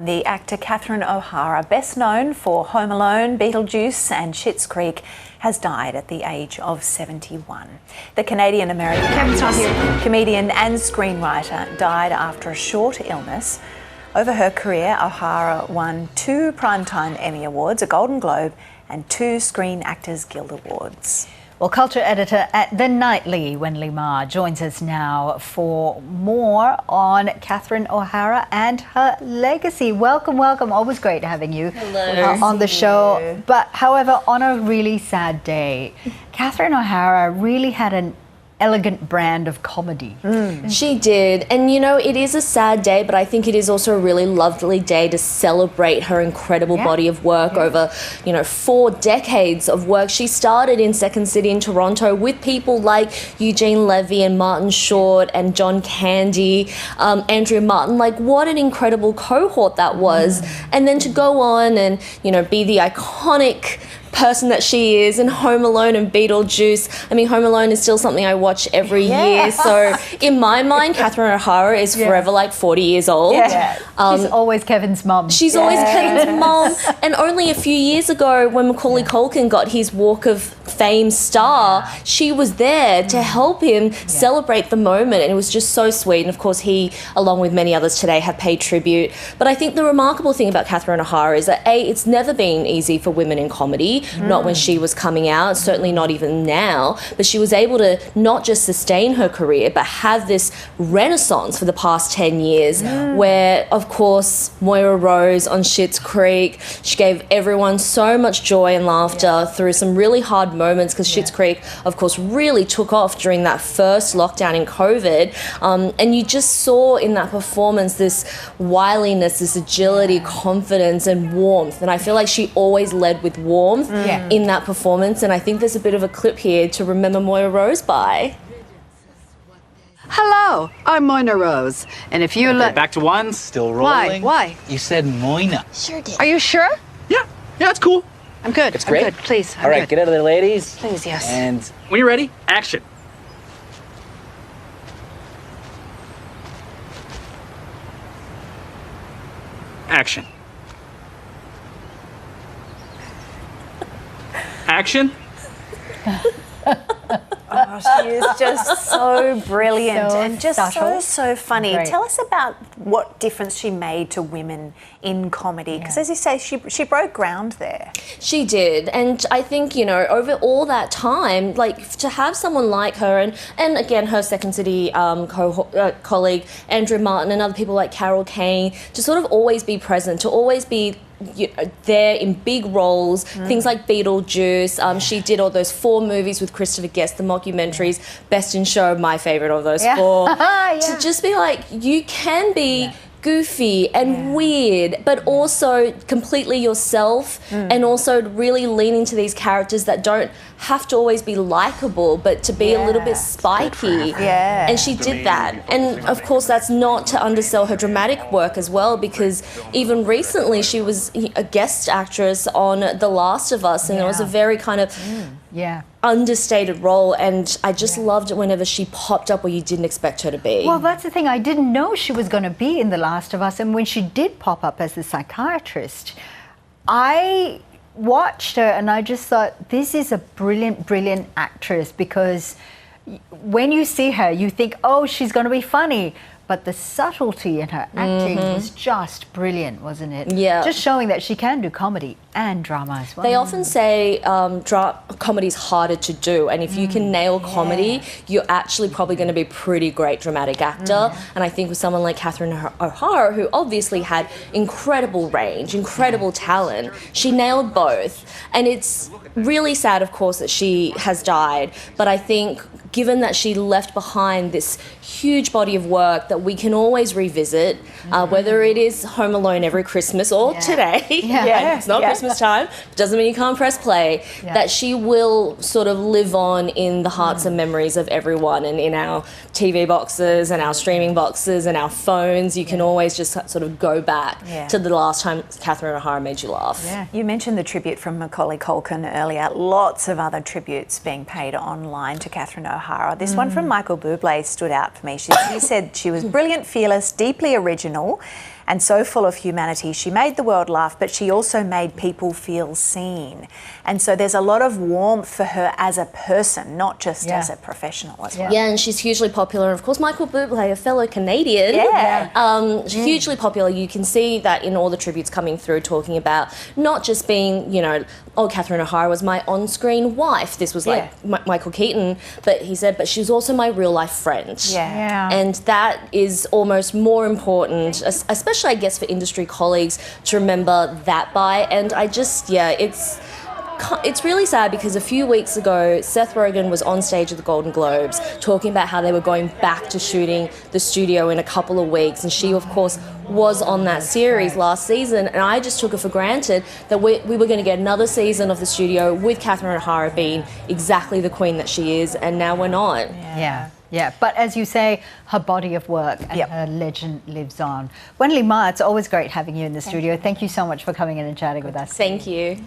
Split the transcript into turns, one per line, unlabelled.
The actor Katherine O'Hara, best known for Home Alone, Beetlejuice and Schitt's Creek, has died at the age of 71. The Canadian-American comedian and screenwriter died after a short illness. Over her career, O'Hara won 2 Primetime Emmy Awards, a Golden Globe and 2 Screen Actors Guild Awards.
Well, culture editor at The Nightly, Wenlei Ma, joins us now for more on Katherine O'Hara and her legacy. Welcome, welcome. Always great having you on the show. But however, on a really sad day, Katherine O'Hara really had an elegant brand of comedy.
She did, and you know, it is a sad day, but I think it is also a really lovely day to celebrate her incredible body of work over, 4 decades of work. She started in Second City in Toronto with people like Eugene Levy and Martin Short and John Candy, Andrea Martin. Like, what an incredible cohort that was. And then to go on and, be the iconic person that she is, and Home Alone and Beetlejuice. I mean, Home Alone is still something I watch every year. So in my mind, Katherine O'Hara is forever like 40 years old.
She's always Kevin's mum.
She's always Kevin's mum. And only a few years ago, when Macaulay Culkin got his Walk of Fame star, she was there to help him celebrate the moment. And it was just so sweet. And of course, he, along with many others today, have paid tribute. But I think the remarkable thing about Katherine O'Hara is that, A, it's never been easy for women in comedy. Not when she was coming out, certainly not even now, but she was able to not just sustain her career, but have this renaissance for the past 10 years where, of course, Moira Rose on Schitt's Creek, she gave everyone so much joy and laughter through some really hard moments, because Schitt's Creek, of course, really took off during that first lockdown in COVID. And you just saw in that performance this wiliness, this agility, confidence and warmth. And I feel like she always led with warmth in that performance, and I think there's a bit of a clip here to remember Moira Rose by.
Hello, I'm Moira Rose, and if you look...
Back to 1, still rolling.
Why?
You said Moina.
Sure did. Are you sure?
Yeah, it's cool.
I'm good.
It's great.
I'm good. Please,
All right, get out of there, ladies.
Please, yes.
And when you're ready, action. Action. Action.
Oh, she is just so brilliant and just so funny.
Great.
Tell us about what difference she made to women in comedy, because as you say, she broke ground there.
She did, and I think, over all that time, like, to have someone like her and again her Second City colleague Andrea Martin and other people like Carol Kane, to sort of always be present, to always be there in big roles, things like Beetlejuice. She did all those 4 movies with Christopher Guest, the mockumentaries, Best in Show, my favourite of those 4. To just be like, you can be goofy and weird, but also completely yourself, and also really lean into these characters that don't have to always be likable, but to be a little bit spiky. And she did that. And of course, that's not to undersell her dramatic work as well, because even recently she was a guest actress on The Last of Us, and it was a very kind of understated role, and I just loved it whenever she popped up where you didn't expect her to be.
Well, that's the thing. I didn't know she was going to be in The Last of Us, and when she did pop up as the psychiatrist, I watched her and I just thought, this is a brilliant, brilliant actress, because when you see her, you think, oh, she's going to be funny. But the subtlety in her acting was just brilliant, wasn't it?
Yeah.
Just showing that she can do comedy and drama as well.
They often say comedy's harder to do, and if you can nail comedy, you're actually probably going to be a pretty great dramatic actor. And I think with someone like Katherine O'Hara, who obviously had incredible range, incredible talent, she nailed both. And it's really sad, of course, that she has died, but I think given that she left behind this huge body of work that we can always revisit, whether it is Home Alone every Christmas or today, it's not Christmas time, it doesn't mean you can't press play, that she will sort of live on in the hearts and memories of everyone, and in our TV boxes and our streaming boxes and our phones. You can always just sort of go back to the last time Katherine O'Hara made you laugh.
You mentioned the tribute from Macaulay Culkin earlier. Lots of other tributes being paid online to Katherine O'Hara. This one from Michael Bublé stood out for me. He said she was brilliant, fearless, deeply original, and so full of humanity. She made the world laugh, but she also made people feel seen. And so there's a lot of warmth for her as a person, not just as a professional as well.
Yeah, and she's hugely popular. And of course, Michael Bublé, a fellow Canadian, hugely popular. You can see that in all the tributes coming through, talking about not just being, you know, oh, Catherine O'Hara was my on-screen wife. This was like Michael Keaton, but he said, but she was also my real-life friend. And that is almost more important, especially, I guess, for industry colleagues to remember that by. And I just, it's really sad because a few weeks ago, Seth Rogen was on stage at the Golden Globes talking about how they were going back to shooting The Studio in a couple of weeks. And she, of course, was on that series last season. And I just took it for granted that we were going to get another season of The Studio with Catherine O'Hara being exactly the queen that she is. And now we're not.
Yeah, but as you say, her body of work and her legend lives on. Wenlei Ma, it's always great having you in the studio. Thank you so much for coming in and chatting with us.
Thank you.